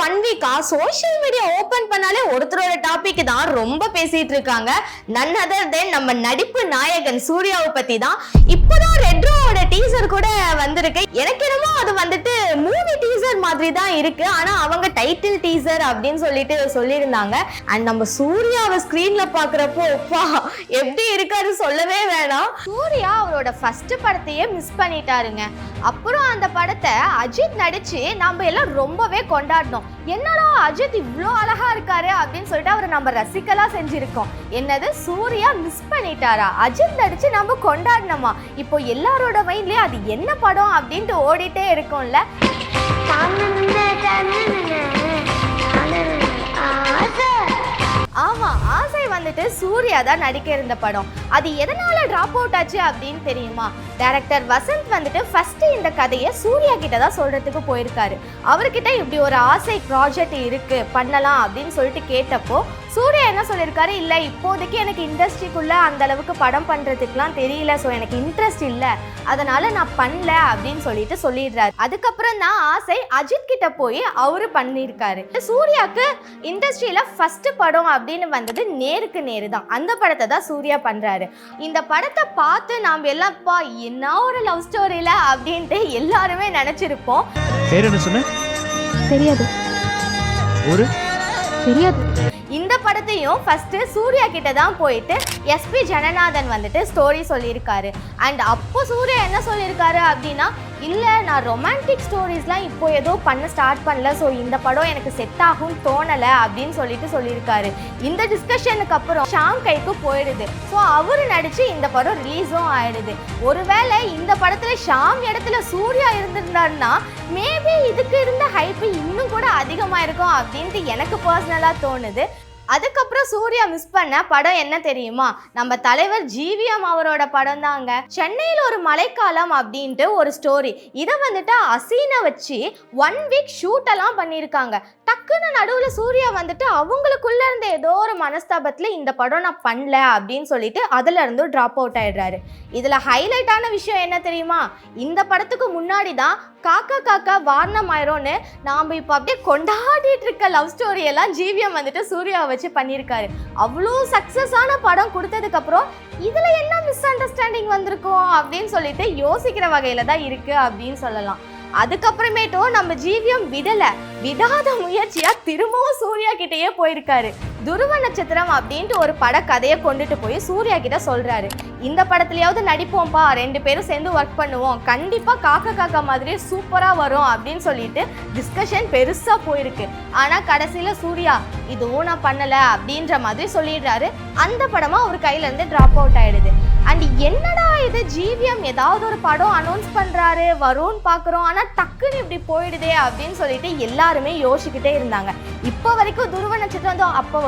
1 வீக்கா social media open பண்ணாலே ஒருத்தரோட டாபிக் தான் ரொம்ப பேசிட்டு இருக்காங்க. none other than நம்ம நடிப்பு நாயகன் சூர்யாவை பத்தி தான். இப்போதான் ரெட்ரோவோட டீசர் கூட வந்திருக்கு. எனக்கு என்னமோ அது வந்துட்டு மூவி டீசர் மாதிரி தான் இருக்கு. ஆனா அவங்க டைட்டில் டீசர் அப்படின்னு சொல்லிட்டு சொல்லியிருந்தாங்க. அண்ட் நம்ம சூர்யாவை ஸ்கிரீன்ல பாக்குறப்போ எப்படி இருக்காரு சொல்லவே வேணாம். சூர்யா அவரோட ஃபர்ஸ்ட் படத்தையே மிஸ் பண்ணிட்டாருங்க. அப்புறம் அந்த படத்தை அஜித் நடிச்சு நம்ம எல்லாம் ரொம்பவே கொண்டாடினோம். என்னடா அஜித் இவ்வளோ அழகா இருக்காரு அப்படின்னு சொல்லிட்டு அவரை நம்ம ரசிக்கலாம் செஞ்சிருக்கோம். என்னது சூர்யா மிஸ் பண்ணிட்டாரா, அஜித் நடிச்சு நம்ம கொண்டாடினோமா? இப்போ எல்லாரோட மைண்ட்லயே அது என்ன படம் அப்படின்ட்டு ஓடிட்டே இருக்கும்ல. ஆமா, ஆசை வந்துட்டு சூர்யா தான் நடிக்க இருந்த படம். அது எதனால டிராப் அவுட் ஆச்சு அப்படின்னு தெரியுமா? டைரக்டர் வசந்த் வந்துட்டு ஃபர்ஸ்ட் இந்த கதையை சூர்யா கிட்ட தான் சொல்றதுக்கு போயிருக்காரு. அவர்கிட்ட இப்படி ஒரு ஆசை ப்ராஜெக்ட் இருக்கு பண்ணலாம் அப்படின்னு சொல்லிட்டு கேட்டப்போ சூர்யா என்ன சொல்லியிருக்காரு, இல்லை இப்போதைக்கு எனக்கு இண்டஸ்ட்ரிக்குள்ள அந்த அளவுக்கு படம் பண்றதுக்குலாம் தெரியல, ஸோ எனக்கு இன்ட்ரெஸ்ட் இல்லை, அதனால நான் பண்ணல அப்படின்னு சொல்லிட்டு சொல்லிடுறாரு. அதுக்கப்புறம் தான் ஆசை அஜித் கிட்ட போய் அவரு பண்ணியிருக்காரு. சூர்யாவுக்கு இண்டஸ்ட்ரியில ஃபர்ஸ்ட் படம் அப்படின்னு வந்தது நேருக்கு நேரு தான். அந்த படத்தை தான் சூர்யா பண்றாரு. இந்த படத்தை பார்த்து நாம் எல்லாப்பா என்ன ஒரு லவ் ஸ்டோரியில அப்படின்ட்டு எல்லாருமே நினைச்சிருப்போம். பேர் என்ன சொன்ன? தெரியாது. ஒரு தெரியாது. இந்த படத்தையும் ஃபர்ஸ்ட் சூர்யா கிட்ட தான் போயிட்டு எஸ்பி ஜனநாதன் வந்துட்டு ஸ்டோரி சொல்லியிருக்காரு. அண்ட் அப்போ சூர்யா என்ன சொல்லியிருக்காரு அப்படின்னா, இல்லை நான் ரொமான்டிக் ஸ்டோரிஸ்லாம் இப்போ ஏதோ பண்ண ஸ்டார்ட் பண்ணல, ஸோ இந்த படம் எனக்கு செட் ஆகும் தோணலை அப்படின்னு சொல்லியிருக்காரு. இந்த டிஸ்கஷனுக்கு அப்புறம் ஷாம் கைக்கு போயிடுது. ஸோ அவரு நடிச்சு இந்த படம் ரிலீஸும் ஆயிடுது. ஒருவேளை இந்த படத்துல ஷாம் இடத்துல சூர்யா இருந்திருந்தாருன்னா மேபி இதுக்கு இருந்த ஹைப்பு இன்னும் கூட அதிகமாக இருக்கும் அப்படின்ட்டு எனக்கு பர்சனலாக தோணுது. அதுக்கப்புறம் சூர்யா மிஸ் பண்ண படம் என்ன தெரியுமா? நம்ம தலைவர் ஜிவிஎம் அவரோட படம் தாங்க. சென்னையில் ஒரு மழைக்காலம் அப்படின்ட்டு ஒரு ஸ்டோரி. இதை வந்துட்டு அசீனை வச்சு 1 வீக் ஷூட் எல்லாம் பண்ணியிருக்காங்க. டக்குன்னு நடுவில் சூர்யா வந்துட்டு அவங்களுக்குள்ள இருந்த ஏதோ ஒரு மனஸ்தாபத்தில் இந்த படம் நான் பண்ணல அப்படின்னு சொல்லிட்டு அதுல இருந்து டிராப் அவுட் ஆயிடுறாரு. இதுல ஹைலைட்டான விஷயம் என்ன தெரியுமா? இந்த படத்துக்கு முன்னாடி தான் காக்கா காக்கா வாரணம் ஆயிரோன்னு நாம இப்போ அப்படியே கொண்டாடிட்டு இருக்க லவ் ஸ்டோரி எல்லாம் ஜிவிஎம் வந்துட்டு சூர்யாவை வச்சு பண்ணியிருக்காரு. அவ்வளோ சக்சஸான படம் கொடுத்ததுக்கு அப்புறம் இதுல என்ன மிஸ் அண்டர்ஸ்டாண்டிங் வந்திருக்கும் அப்படின்னு சொல்லிட்டு யோசிக்கிற வகையில தான் இருக்கு அப்படின்னு சொல்லலாம். அதுக்கப்புறமேட்டும் நம்ம ஜிவிஎம் விடாத முயற்சியா திரும்பவும் சூர்யா கிட்டேயே போயிருக்காரு. துருவ நட்சத்திரம் அப்படின்ட்டு ஒரு பட கதையை கொண்டுட்டு போய் சூர்யா கிட்ட சொல்றாரு, இந்த படத்துலயாவது நடிப்போம்ப்பா, 2 பேரும் சேர்ந்து ஒர்க் பண்ணுவோம், கண்டிப்பா காக்கா காக்கா மாதிரி சூப்பரா வரும் அப்படின்னு சொல்லிட்டு டிஸ்கஷன் பெருசா போயிருக்கு. ஆனா கடைசியில சூர்யா இதுவும் நான் பண்ணல அப்படின்ற மாதிரி சொல்லிடுறாரு. அந்த படமா அவர் கையில இருந்து டிராப் அவுட் ஆயிடுது. அண்ட் என்னடா இது ஜிவிஎம் ஏதாவது ஒரு படம் அனௌன்ஸ் பண்றாரு வரும்னு பாக்குறோம், ஆனா டக்குன்னு இப்படி போயிடுதே அப்படின்னு சொல்லிட்டு எல்லாருமே யோசிச்சுக்கிட்டே இருந்தாங்க. இப்போ வரைக்கும் துருவ நட்சத்திரம் வந்து அப்போ வரும்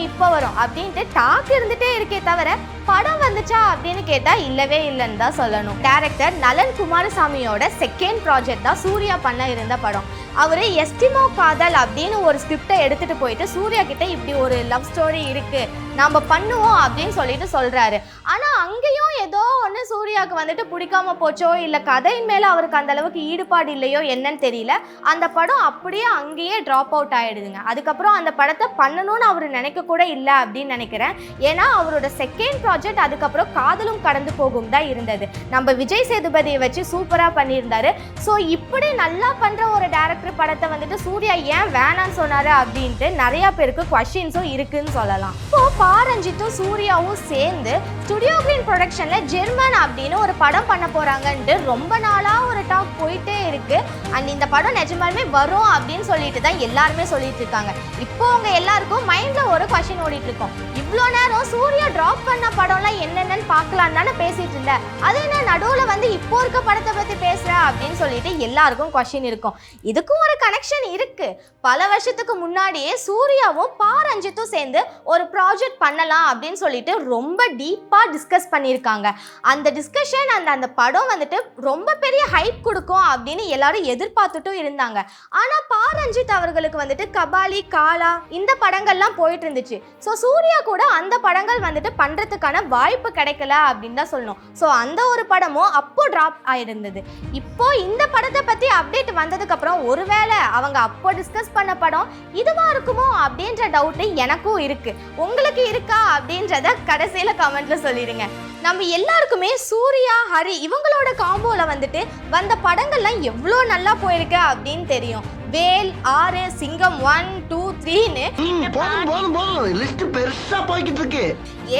இப்போ வரும் அப்படின்ட்டு டாக் இருந்துட்டே இருக்கே தவிர படம் வந்துச்சா அப்படின்னு கேட்டா இல்லவே இல்லைன்னு தான் சொல்லணும். டைரக்டர் நலன் குமாரசாமியோட செகண்ட் ப்ராஜெக்ட் தான் சூர்யா பண்ண இருந்த படம். அவரு எஸ்டிமோ காதல் அப்படின்னு ஒரு ஸ்கிரிப்டை எடுத்துட்டு போயிட்டு சூர்யா கிட்ட இப்படி ஒரு லவ் ஸ்டோரி இருக்கு நம்ம பண்ணுவோம் அப்படின்னு சொல்லிட்டு சொல்றாரு. ஆனா அங்கேயும் ஏதோ ஒன்று சூர்யாவுக்கு வந்துட்டு பிடிக்காம போச்சோ இல்லை கதையின் மேல அவருக்கு அந்த அளவுக்கு ஈடுபாடு இல்லையோ என்னன்னு தெரியல. அந்த படம் அப்படியே அங்கேயே டிராப் அவுட் ஆயிடுதுங்க. அதுக்கப்புறம் அந்த படத்தை பண்ணணும்னு அவர் நினைக்க கூட இல்லை அப்படின்னு நினைக்கிறேன். ஏன்னா அவரோட செகண்ட் ப்ராஜெக்ட் அதுக்கப்புறம் காதலும் கடந்து போகும் தான் இருந்தது. நம்ம விஜய் சேதுபதியை வச்சு சூப்பரா பண்ணியிருந்தாரு. ஸோ இப்படி நல்லா பண்ற ஒரு டைரக்டர் படத்தை வந்துட்டு சூர்யா ஏன் வேணான்னு சொன்னாரு அப்படின்ட்டு நிறைய பேருக்கு குவெஸ்டின்ஸும் இருக்குன்னு சொல்லலாம். இப்போ பாரஞ்சித்தும் சூர்யாவும் சேர்ந்து ஸ்டுடியோ கிரீன் ப்ரொடக்ஷன்ல ஜெர்மன் அப்படின்னு ஒரு படம் பண்ண போறாங்கன்ட்டு ரொம்ப நாளா ஒரு டாக் போயிட்டே இருக்கு. அண்ட் இந்த படம் நிஜமாலுமே வரும் அப்படின்னு சொல்லிட்டு தான் எல்லாருமே சொல்லிட்டு இருக்காங்க. இப்போ அவங்க எல்லாருக்கும் மைண்ட்ல ஒரு குவெஸ்டின் ஓடிட்டு இருக்கோம், இவ்வளோ நேரம் சூர்யா டிராப் பண்ண படம்லாம் என்னென்னு பார்க்கலாம் தானே பேசிட்டு இருந்த, அது என்ன நடுவில் வந்து இப்போ இருக்க படத்தை பத்தி பேசுற அப்படின்னு சொல்லிட்டு எல்லாருக்கும் குவெஸ்டின் இருக்கும். இதுக்கும் ஒரு கனெக்ஷன் இருக்கு. பல வருஷத்துக்கு முன்னாடியே சூர்யாவும் பாரஞ்சித்தும் சேர்ந்து ஒரு ப்ராஜெக்ட் பண்ணலாம் அப்படின்னு சொல்லிட்டு ரொம்ப டீப்பா டிஸ்கஸ் பண்ணியிருக்காங்க. அந்த டிஸ்கஷன் அந்த படம் வந்துட்டு ரொம்ப பெரிய ஹைப் கொடுக்கும் அப்படின்னு எல்லாரும் எதிர்பார்த்துட்டும் இருந்தாங்க. ஆனா பாரஞ்சித் அவர்களுக்கு வந்துட்டு கபாலி, காலா இந்த படங்கள்லாம் போயிட்டு இருந்துச்சு. ஸோ சூர்யா கூட கூட அந்த படங்கள் வந்துட்டு பண்றதுக்கான வாய்ப்பு கிடைக்கல அப்படின்னு தான் சொல்லணும். ஸோ அந்த ஒரு படமும் அப்போ டிராப் ஆயிருந்தது. இப்போ இந்த படத்தை பத்தி அப்டேட் வந்ததுக்கு அப்புறம் ஒருவேளை அவங்க அப்போ டிஸ்கஸ் பண்ண படம் இதுவா இருக்குமோ அப்படின்ற டவுட் எனக்கும் இருக்கு. உங்களுக்கு இருக்கா அப்படின்றத கடைசியில கமெண்ட்ல சொல்லிடுங்க. நம்ம எல்லாருக்குமே சூர்யா, ஹரி இவங்களோட காம்போல வந்துட்டு வந்த படங்கள்லாம் எவ்வளோ நல்லா போயிருக்கு அப்படின்னு தெரியும். வேல், 6, சிங்கம் 1, 2, 3ன்னு லிஸ்ட் பெருசா போய்கிட்டு இருக்கு.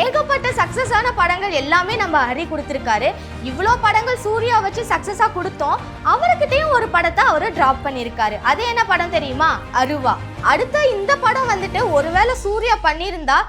ஏகப்பட்ட சக்சஸான படங்கள் எல்லாமே நம்ம ஹரி கொடுத்துருக்காரு. இவ்வளோ படங்கள் சூர்யா வச்சு சக்சஸா கொடுத்தோம். அவர்கிட்டயும் ஒரு படத்தை அவரு டிராப் பண்ணியிருக்காரு. அது என்ன படம் தெரியுமா? அருவா. அடுத்த இந்த படம் வந்துட்டு ஒருவேளை சூர்யா பண்ணியிருந்தா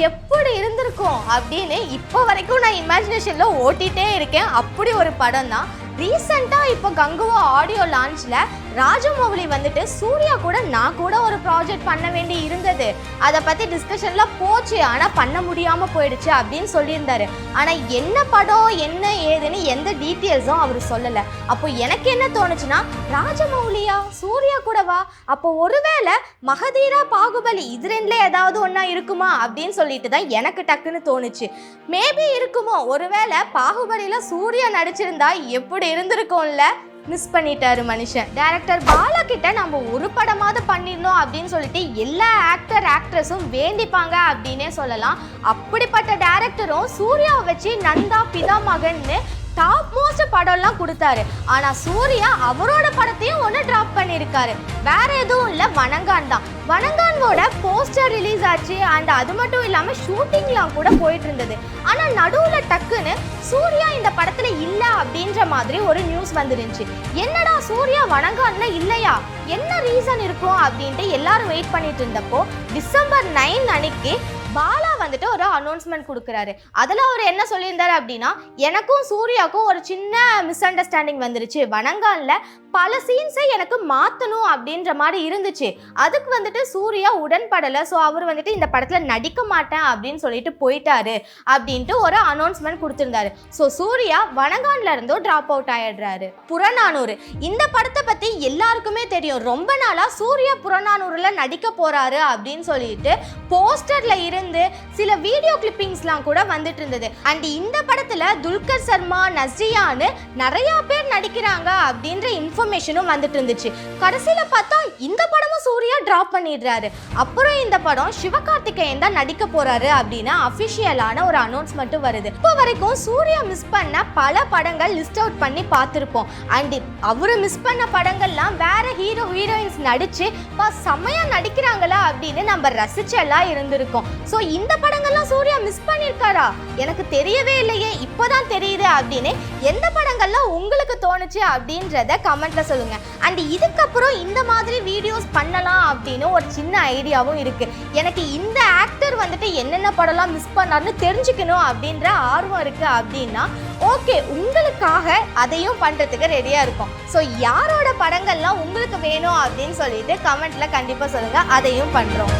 எப்படி இருந்திருக்கும் அப்படின்னு இப்போ வரைக்கும் நான் இமேஜினேஷன்ல ஓட்டிகிட்டே இருக்கேன். அப்படி ஒரு படம் தான். ரீசெண்டாக இப்போ கங்குவா ஆடியோ லான்ச்சில் ராஜமௌலி வந்துட்டு சூர்யா கூட நான் கூட ஒரு ப்ராஜெக்ட் பண்ண வேண்டி இருந்தது, அதை பற்றி டிஸ்கஷனில் போச்சு, ஆனால் பண்ண முடியாமல் போயிடுச்சு அப்படின்னு சொல்லியிருந்தாரு. ஆனால் என்ன படம் என்ன ஏதுன்னு எந்த டீட்டெயில்ஸும் அவர் சொல்லலை. அப்போ எனக்கு என்ன தோணுச்சுன்னா, ராஜமௌலியா சூர்யா கூடவா? அப்போ ஒருவேளை மகதீரா, பாகுபலி இது ரெண்டுல ஏதாவது ஒன்றா இருக்குமா அப்படின்னு சொல்லிட்டு தான் எனக்கு டக்குன்னு தோணுச்சு. மேபி இருக்குமோ. ஒருவேளை பாகுபலியில் சூர்யா நடிச்சிருந்தா எப்படி இருந்திருக்கும்ல. மிஸ் பண்ணிட்டாரு மனுஷன். டைரக்டர் பாலா கிட்ட நம்ம ஒரு படமாவது பண்ணிடணும் அப்படின்னு சொல்லிட்டு எல்லா ஆக்ட்ரஸும் வேண்டிப்பாங்க அப்படின்னே சொல்லலாம். அப்படிப்பட்ட டைரக்டரும் சூர்யாவை வச்சு நந்தா, பிதா மகன்னு டாப் மோஸ்ட் படம்லாம் கொடுத்தாரு. ஆனால் சூர்யா அவரோட படத்தையும் ஒன்று ட்ராப் பண்ணியிருக்காரு. வேற எதுவும் இல்லை, வணங்கான் தான். வணங்கானோட போஸ்டர் ரிலீஸ் ஆச்சு. அண்ட் அது மட்டும் இல்லாமல் ஷூட்டிங்லாம் கூட போயிட்டு இருந்தது. ஆனால் நடுவில் டக்குன்னு சூர்யா இந்த படத்தில் இல்லை அப்படின்ற மாதிரி ஒரு நியூஸ் வந்துருந்துச்சு. என்னடா சூர்யா வணங்கான்ல இல்லையா, என்ன ரீசன் இருக்கும் அப்படின்ட்டு எல்லாரும் வெயிட் பண்ணிட்டு இருந்தப்போ டிசம்பர் 9 அன்னைக்கு பாலா வந்துட்டு ஒரு அனௌன்ஸ்மெண்ட் கொடுக்குறாரு. அதில் அவர் என்ன சொல்லியிருந்தாரு அப்படின்னா, எனக்கும் சூர்யாவுக்கும் ஒரு சின்ன மிஸ் அண்டர்ஸ்டாண்டிங் வந்துருச்சு. வணங்கானில் பல சீன்ஸை எனக்கு மாற்றணும் அப்படின்ற மாதிரி இருந்துச்சு. அதுக்கு வந்துட்டு சூர்யா உடன்படலை. ஸோ அவர் வந்துட்டு இந்த படத்தில் நடிக்க மாட்டேன் அப்படின்னு சொல்லிட்டு போயிட்டாரு அப்படின்ட்டு ஒரு அனௌன்ஸ்மெண்ட் கொடுத்துருந்தாரு. ஸோ சூர்யா வணங்கான்ல இருந்தும் ட்ராப் அவுட் ஆயிடுறாரு. புறநானூறு இந்த படத்தை பற்றி எல்லாருக்குமே தெரியும். ரொம்ப நாளாக சூர்யா புறநானூறில் நடிக்க போறாரு அப்படின்னு சொல்லிட்டு போஸ்டர்ல இருந்து சில வீடியோ கிளிப்பிங்ஸ்லாம் கூட வந்துட்டு இருந்தது. அண்ட் இந்த படத்துல துல்கர் சர்மா, நஸ்ரியான்னு நிறைய பேர் நடிக்கிறாங்க அப்படின்ற இன்ஃபர்மேஷனும் வந்துட்டு இருந்துச்சு. கடைசியில பார்த்தா இந்த படமும் சூர்யா டிராப் பண்ணிடுறாரு. அப்புறம் இந்த படம் சிவகார்த்திகேயன் தான் நடிக்க போறாரு அப்படின்னு அஃபிஷியலான ஒரு அனௌன்ஸ்மெண்ட்டும் வருது. இப்போ வரைக்கும் சூர்யா மிஸ் பண்ண பல படங்கள் லிஸ்ட் அவுட் பண்ணி பார்த்துருப்போம். அண்ட் அவரு மிஸ் பண்ண படங்கள்லாம் வேற ஹீரோ ஹீரோயின்ஸ் நடிச்சு செம்மையா நடிக்கிறாங்களா அப்படின்னு நம்ம ரசிச்செல்லாம் இருந்திருக்கோம். ஸோ இந்த படங்கள்லாம் சூர்யா மிஸ் பண்ணியிருக்காரா? எனக்கு தெரியவே இல்லையே, இப்போதான் தெரியுது அப்படின்னு எந்த படங்கள்லாம் உங்களுக்கு தோணுச்சு அப்படின்றத கமெண்ட்ல சொல்லுங்க. அண்ட் இதுக்கப்புறம் இந்த மாதிரி வீடியோஸ் பண்ணலாம் அப்படின்னு ஒரு சின்ன ஐடியாவும் இருக்கு. எனக்கு இந்த ஆக்டர் வந்துட்டு என்னென்ன படம்லாம் மிஸ் பண்ணாருன்னு தெரிஞ்சுக்கணும் அப்படின்ற ஆர்வம் இருக்கு அப்படின்னா ஓகே, உங்களுக்காக அதையும் பண்றதுக்கு ரெடியா இருக்கும். ஸோ யாரோட படங்கள்லாம் உங்களுக்கு வேணும் அப்படின்னு சொல்லிட்டு கமெண்ட்ல கண்டிப்பா சொல்லுங்க, அதையும் பண்றோம்.